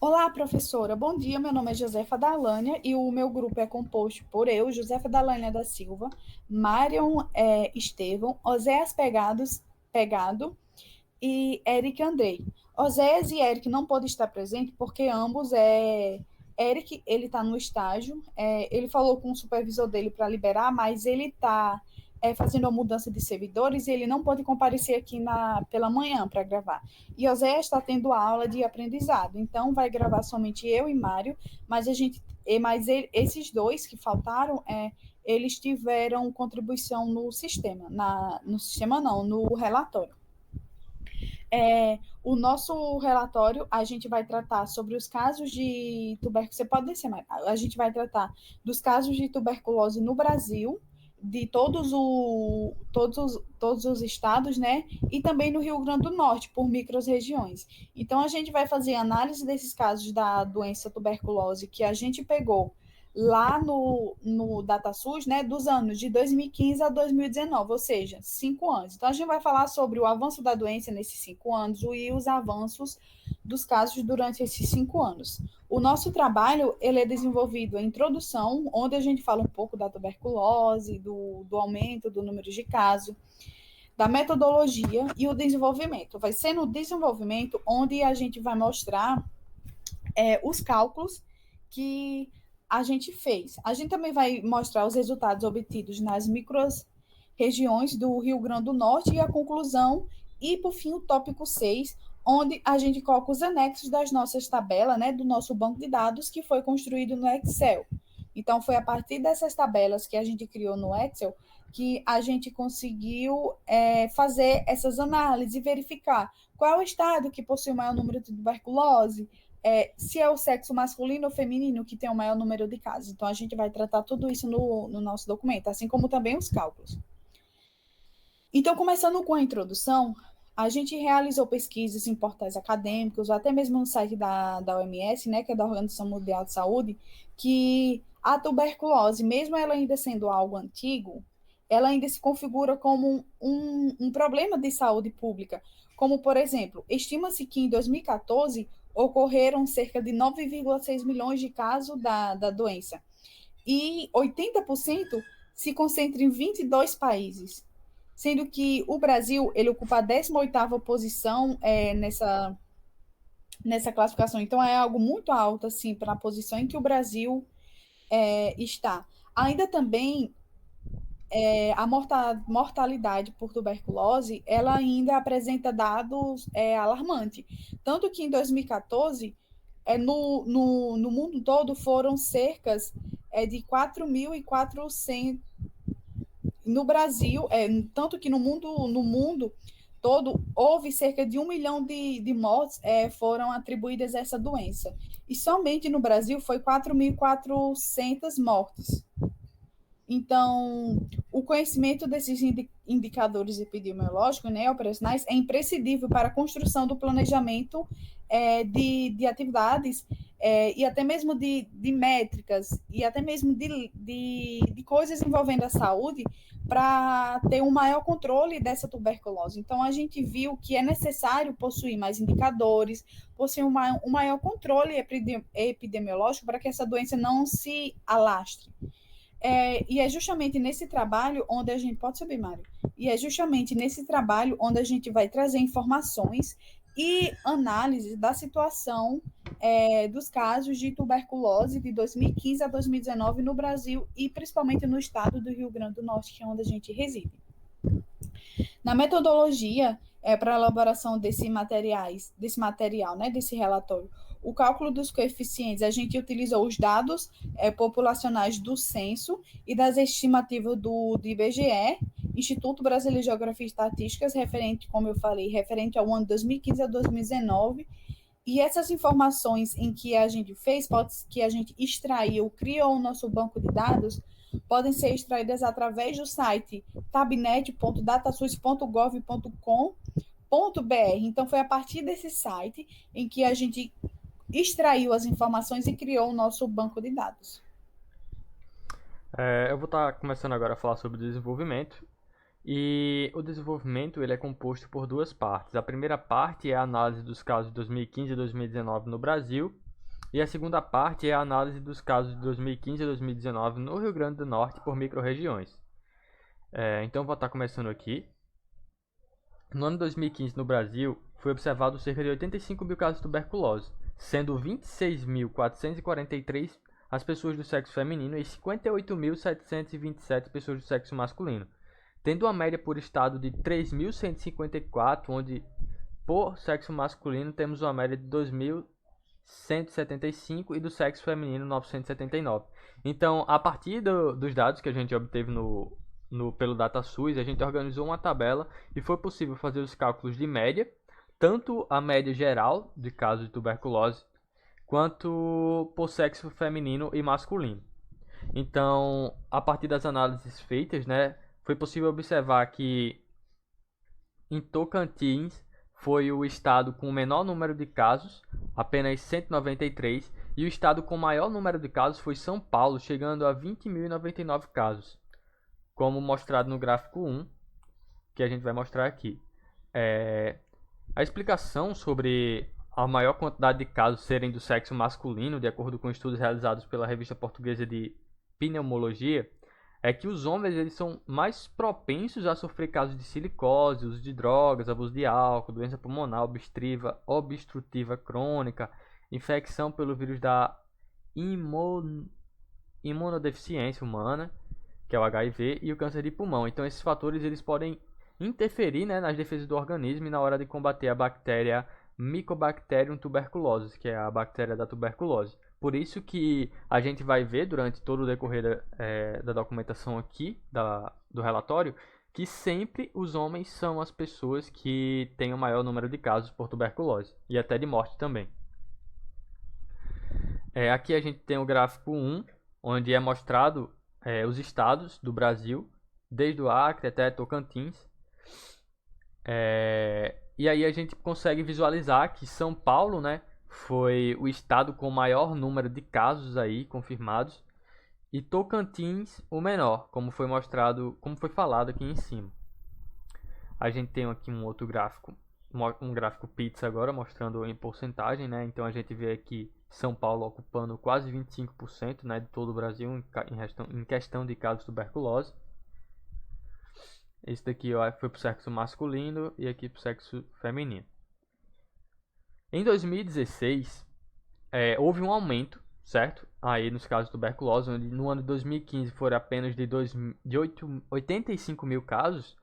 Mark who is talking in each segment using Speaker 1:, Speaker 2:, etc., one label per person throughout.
Speaker 1: Olá, professora. Bom dia. Meu nome é Josefa Dalânia e o meu grupo é composto por eu, Josefa Dalânia da Silva, Marion Estevão, Oséias Pegado e Eric Andrei. Oséias e Eric não podem estar presentes porque ambos Eric, ele está no estágio, ele falou com o supervisor dele para liberar, mas ele está fazendo a mudança de servidores e ele não pode comparecer aqui pela manhã para gravar. E Oséias está tendo aula de aprendizado, então vai gravar somente eu e Mário, mas esses dois que faltaram, eles tiveram contribuição no sistema, no sistema não, no relatório. O nosso relatório, a gente vai tratar sobre os casos de tuberculose. Você pode descer, mas a gente vai tratar dos casos de tuberculose no Brasil, de todos os estados, né? E também no Rio Grande do Norte, por microrregiões. Então, a gente vai fazer análise desses casos da doença tuberculose que a gente pegou lá no DataSUS, né, dos anos de 2015 a 2019, ou seja, 5 anos. Então, a gente vai falar sobre o avanço da doença nesses 5 anos e os avanços dos casos durante esses 5 anos. O nosso trabalho ele é desenvolvido em introdução, onde a gente fala um pouco da tuberculose, do aumento do número de casos, da metodologia e o desenvolvimento. Vai ser no desenvolvimento onde a gente vai mostrar os cálculos que a gente fez. A gente também vai mostrar os resultados obtidos nas micro-regiões do Rio Grande do Norte e a conclusão, e, por fim, o tópico 6, onde a gente coloca os anexos das nossas tabelas, né, do nosso banco de dados, que foi construído no Excel. Então, foi a partir dessas tabelas que a gente criou no Excel que a gente conseguiu fazer essas análises e verificar qual é o estado que possui o maior número de tuberculose, se é o sexo masculino ou feminino que tem o maior número de casos. Então, a gente vai tratar tudo isso no nosso documento, assim como também os cálculos. Então, começando com a introdução, a gente realizou pesquisas em portais acadêmicos, ou até mesmo no site da OMS, né, que é da Organização Mundial de Saúde, que a tuberculose, mesmo ela ainda sendo algo antigo, ela ainda se configura como um problema de saúde pública. Como, por exemplo, estima-se que em 2014 ocorreram cerca de 9,6 milhões de casos da doença, e 80% se concentra em 22 países, sendo que o Brasil ele ocupa a 18ª posição nessa classificação. Então, é algo muito alto assim, para a posição em que o Brasil está. Ainda também, a mortalidade por tuberculose, ela ainda apresenta dados alarmantes. Tanto que em 2014, no mundo todo, foram cerca de 4.400. No Brasil, tanto que no mundo todo, houve cerca de 1 milhão de mortes foram atribuídas a essa doença. E somente no Brasil foi 4.400 mortes. Então, o conhecimento desses indicadores epidemiológicos, né, operacionais, é imprescindível para a construção do planejamento de atividades e até mesmo de métricas e até mesmo de coisas envolvendo a saúde para ter um maior controle dessa tuberculose. Então, a gente viu que é necessário possuir mais indicadores, possuir um maior controle epidemiológico para que essa doença não se alastre. E é justamente nesse trabalho onde a gente pode subir, Mário. E é justamente nesse trabalho onde a gente vai trazer informações e análise da situação dos casos de tuberculose de 2015 a 2019 no Brasil e principalmente no estado do Rio Grande do Norte, que é onde a gente reside. Na metodologia para a elaboração desse material, né, desse relatório, o cálculo dos coeficientes, a gente utilizou os dados populacionais do censo e das estimativas do IBGE, Instituto Brasileiro de Geografia e Estatísticas, referente, como eu falei, referente ao ano 2015 a 2019, e essas informações em que a gente fez, que a gente extraiu, criou o nosso banco de dados, podem ser extraídas através do site tabnet.datasus.gov.com.br. Então, foi a partir desse site em que a gente extraiu as informações e criou o nosso banco de dados.
Speaker 2: Eu vou estar começando agora a falar sobre desenvolvimento. E o desenvolvimento ele é composto por duas partes. A primeira parte é a análise dos casos de 2015 e 2019 no Brasil. E a segunda parte é a análise dos casos de 2015 e 2019 no Rio Grande do Norte por microrregiões. Então vou estar começando aqui. No ano de 2015, no Brasil, foi observado cerca de 85 mil casos de tuberculose, sendo 26.443 as pessoas do sexo feminino e 58.727 pessoas do sexo masculino, tendo uma média por estado de 3.154, onde por sexo masculino temos uma média de 2.175 e do sexo feminino 979. Então, a partir dos dados que a gente obteve pelo DataSUS, a gente organizou uma tabela e foi possível fazer os cálculos de média, tanto a média geral de casos de tuberculose, quanto por sexo feminino e masculino. Então, a partir das análises feitas, né, foi possível observar que em Tocantins foi o estado com o menor número de casos, apenas 193, e o estado com o maior número de casos foi São Paulo, chegando a 20.099 casos, como mostrado no gráfico 1, que a gente vai mostrar aqui. A explicação sobre a maior quantidade de casos serem do sexo masculino, de acordo com estudos realizados pela Revista Portuguesa de Pneumologia, é que os homens eles são mais propensos a sofrer casos de silicose, uso de drogas, abuso de álcool, doença pulmonar obstrutiva crônica, infecção pelo vírus da imunodeficiência humana, que é o HIV, e o câncer de pulmão. Então esses fatores eles podem interferir, né, nas defesas do organismo e na hora de combater a bactéria Mycobacterium tuberculosis, que é a bactéria da tuberculose. Por isso que a gente vai ver durante todo o decorrer da documentação aqui, do relatório, que sempre os homens são as pessoas que têm o maior número de casos por tuberculose, e até de morte também. Aqui a gente tem o gráfico 1, onde é mostrado os estados do Brasil, desde o Acre até Tocantins. E aí a gente consegue visualizar que São Paulo, né, foi o estado com o maior número de casos aí confirmados, e Tocantins o menor, como foi mostrado, como foi falado aqui em cima. A gente tem aqui um outro gráfico, um gráfico pizza agora, mostrando em porcentagem, né? Então a gente vê aqui São Paulo ocupando quase 25%, né, de todo o Brasil em questão de casos de tuberculose. Esse daqui foi para o sexo masculino e aqui para o sexo feminino. Em 2016, houve um aumento, certo? Aí nos casos de tuberculose, onde no ano de 2015 foram apenas de 85 mil casos.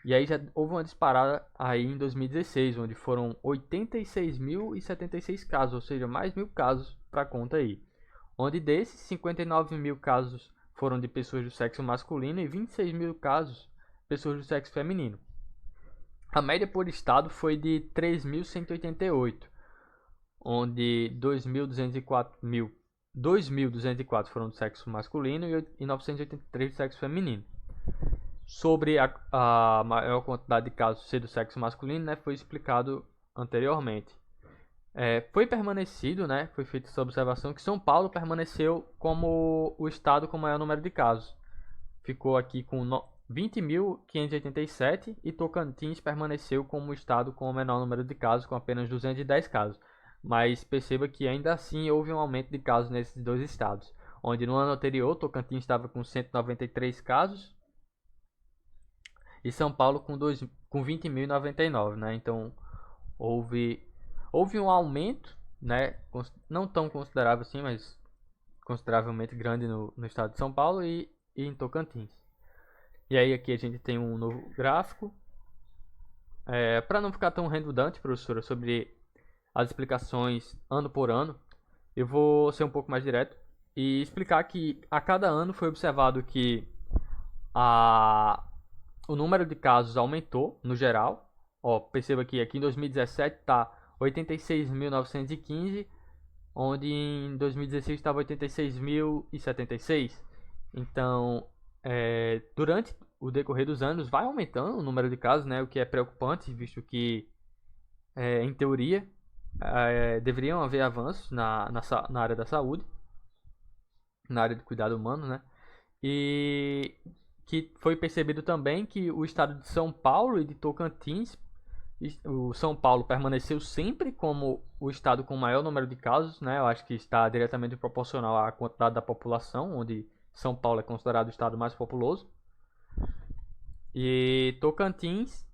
Speaker 2: E aí já houve uma disparada aí em 2016, onde foram 86.076 casos, ou seja, mais 1.000 casos para conta aí. Onde desses, 59 mil casos foram de pessoas do sexo masculino e 26 mil casos pessoas do sexo feminino. A média por estado foi de 3.188, onde 2.204 foram do sexo masculino e 983 do sexo feminino. Sobre a maior quantidade de casos ser do sexo masculino, né, foi explicado anteriormente. Foi permanecido, né, foi feita essa observação que São Paulo permaneceu como o estado com o maior número de casos. Ficou aqui com 20.587 e Tocantins permaneceu como o estado com o menor número de casos, com apenas 210 casos. Mas perceba que ainda assim houve um aumento de casos nesses dois estados, onde no ano anterior Tocantins estava com 193 casos e São Paulo com 20.099, né? Então houve um aumento, né, não tão considerável assim, mas consideravelmente grande no estado de São Paulo e em Tocantins. E aí aqui a gente tem um novo gráfico. Para não ficar tão redundante, professora, sobre as explicações ano por ano, eu vou ser um pouco mais direto e explicar que a cada ano foi observado que o número de casos aumentou no geral. Perceba que aqui em 2017 está 86.915, onde em 2016 estava 86.076. Então, durante o decorrer dos anos vai aumentando o número de casos, né, o que é preocupante, visto que, em teoria, deveriam haver avanços na área da saúde, na área do cuidado humano, né, e que foi percebido também que o estado de São Paulo e de Tocantins O São Paulo permaneceu sempre como o estado com o maior número de casos, né? Eu acho que está diretamente proporcional à quantidade da população, onde São Paulo é considerado o estado mais populoso. E Tocantins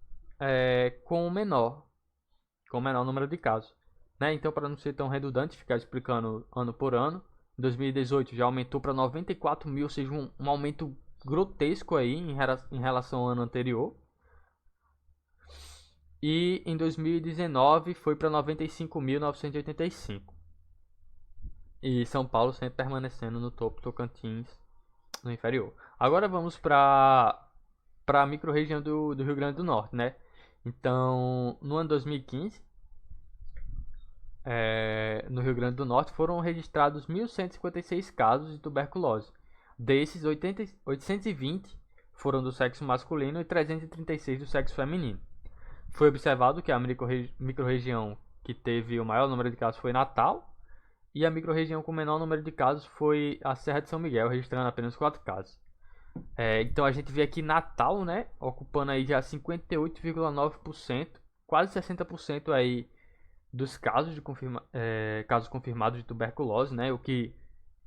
Speaker 2: com o menor número de casos, né? Então, para não ser tão redundante, ficar explicando ano por ano, em 2018 já aumentou para 94 mil, ou seja, um aumento grotesco aí em relação ao ano anterior. E em 2019 foi para 95.985. E São Paulo sempre permanecendo no topo, Tocantins no inferior. Agora vamos para a microrregião do Rio Grande do Norte, né? Então, no ano 2015, no Rio Grande do Norte foram registrados 1.156 casos de tuberculose. Desses, 820 foram do sexo masculino e 336 do sexo feminino. Foi observado que a microrregião que teve o maior número de casos foi Natal, e a microrregião com o menor número de casos foi a Serra de São Miguel, registrando apenas 4 casos. Então a gente vê aqui Natal, né, ocupando aí já 58,9%, quase 60% aí dos casos casos confirmados de tuberculose, né, o que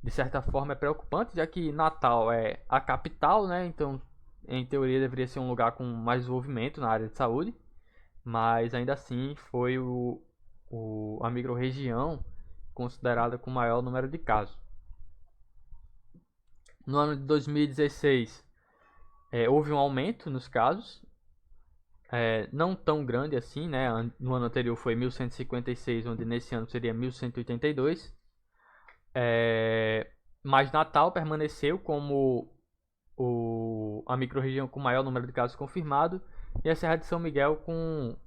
Speaker 2: de certa forma é preocupante, já que Natal é a capital, né, então em teoria deveria ser um lugar com mais desenvolvimento na área de saúde, mas ainda assim foi a microrregião considerada com maior número de casos. No ano de 2016, houve um aumento nos casos, não tão grande assim, né? No ano anterior foi 1.156, onde nesse ano seria 1.182. Mas Natal permaneceu como a microrregião com maior número de casos confirmados e a Serra de São Miguel com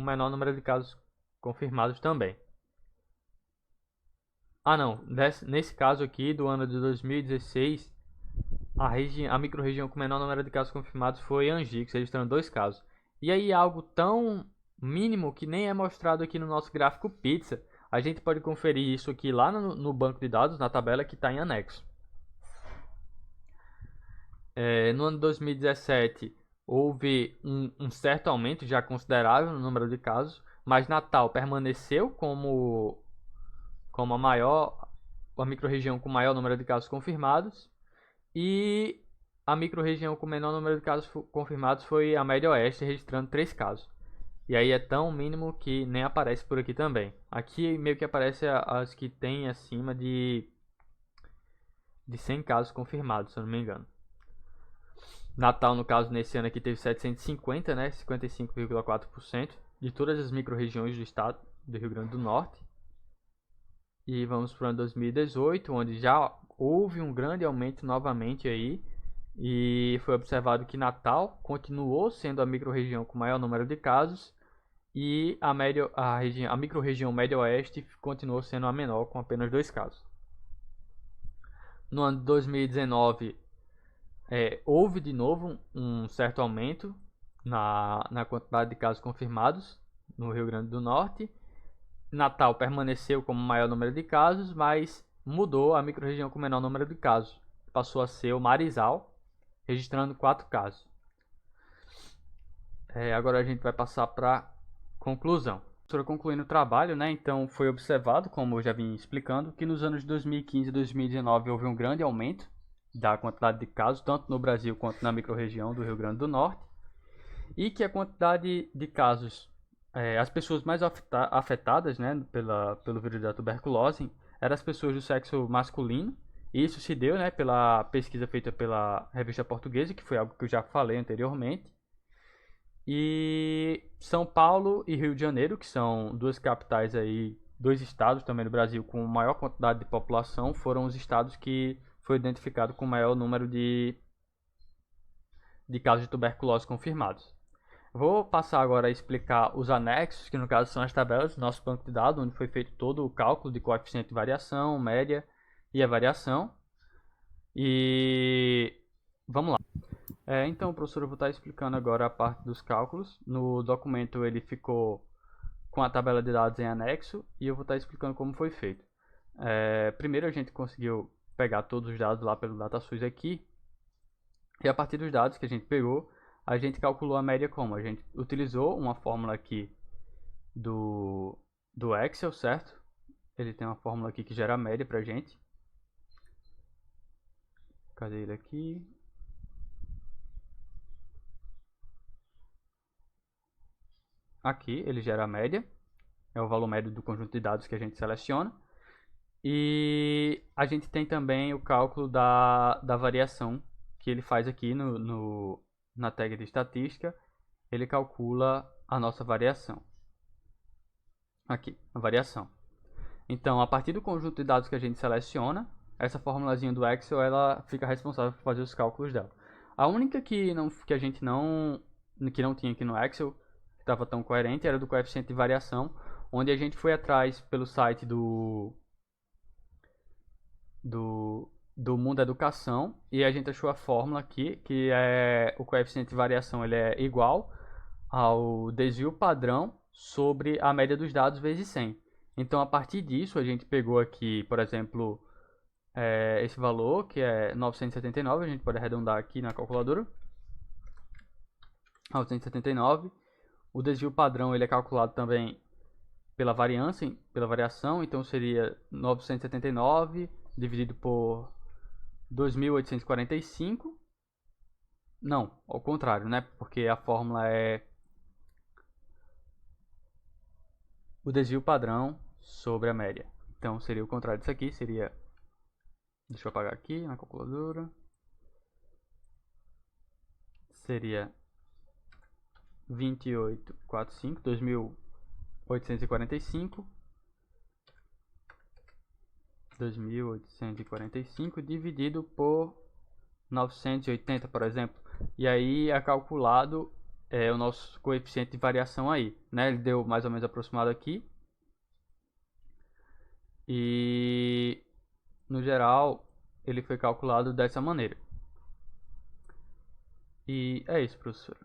Speaker 2: menor número de casos confirmados também. Não, nesse caso aqui do ano de 2016, a microrregião com menor número de casos confirmados foi Angicos, registrando 2 casos. E aí algo tão mínimo que nem é mostrado aqui no nosso gráfico pizza, a gente pode conferir isso aqui lá no banco de dados, na tabela que está em anexo. No ano de 2017 houve um certo aumento já considerável no número de casos, mas Natal permaneceu como a microrregião com maior número de casos confirmados, e a microrregião com menor número de casos confirmados foi a Média Oeste, registrando 3 casos. E aí é tão mínimo que nem aparece por aqui também. Aqui meio que aparece as que tem acima de 100 casos confirmados, se eu não me engano. Natal, no caso, nesse ano aqui teve 750, né? 55,4% de todas as microrregiões do estado do Rio Grande do Norte. E vamos para o ano 2018, onde já houve um grande aumento novamente aí. E foi observado que Natal continuou sendo a microrregião com maior número de casos. E a microrregião Médio Oeste continuou sendo a menor, com apenas 2 casos. No ano de 2019, houve de novo um certo aumento na quantidade de casos confirmados no Rio Grande do Norte. Natal permaneceu como maior número de casos, mas mudou a microrregião com menor número de casos. Passou a ser o Marizal, registrando 4 casos. Agora a gente vai passar para conclusão. Concluindo o trabalho, né, então foi observado, como eu já vim explicando, que nos anos de 2015 e 2019 houve um grande aumento da quantidade de casos, tanto no Brasil quanto na microrregião do Rio Grande do Norte, e que a quantidade de casos, as pessoas mais afetadas, né, pelo vírus da tuberculose eram as pessoas do sexo masculino. Isso se deu, né, pela pesquisa feita pela Revista Portuguesa, que foi algo que eu já falei anteriormente. E São Paulo e Rio de Janeiro, que são duas capitais aí, 2 estados também do Brasil com maior quantidade de população, foram os estados que foi identificado com maior número de casos de tuberculose confirmados. Vou passar agora a explicar os anexos, que no caso são as tabelas do nosso banco de dados, onde foi feito todo o cálculo de coeficiente de variação, média e a variação. E vamos lá. Então, professor, eu vou estar explicando agora a parte dos cálculos. No documento ele ficou com a tabela de dados em anexo e eu vou estar explicando como foi feito. Primeiro a gente conseguiu pegar todos os dados lá pelo DataSUS aqui, e a partir dos dados que a gente pegou, a gente calculou a média como? A gente utilizou uma fórmula aqui do, do Excel, certo? Ele tem uma fórmula aqui que gera a média pra gente. Cadê ele aqui? Aqui ele gera a média. É o valor médio do conjunto de dados que a gente seleciona. E a gente tem também o cálculo da variação, que ele faz aqui na tag de estatística. Ele calcula a nossa variação. Aqui, a variação. Então, a partir do conjunto de dados que a gente seleciona, essa formulazinha do Excel, ela fica responsável por fazer os cálculos dela. A única que a gente não tinha aqui no Excel, que estava tão coerente, era do coeficiente de variação, onde a gente foi atrás pelo site do Mundo Educação e a gente achou a fórmula aqui, que é o coeficiente de variação, ele é igual ao desvio padrão sobre a média dos dados vezes 100. Então, a partir disso, a gente pegou aqui, por exemplo, esse valor, que é 979, a gente pode arredondar aqui na calculadora. 979. O desvio padrão ele é calculado também pela variação, então seria 979 dividido por 2.845. Não, ao contrário, né? Porque a fórmula é o desvio padrão sobre a média. Então seria o contrário disso aqui, seria... Deixa eu apagar aqui na calculadora. Seria 2845, 2.845 dividido por 980, por exemplo. E aí é calculado o nosso coeficiente de variação aí, né? Ele deu mais ou menos aproximado aqui. E no geral ele foi calculado dessa maneira. E é isso, professor.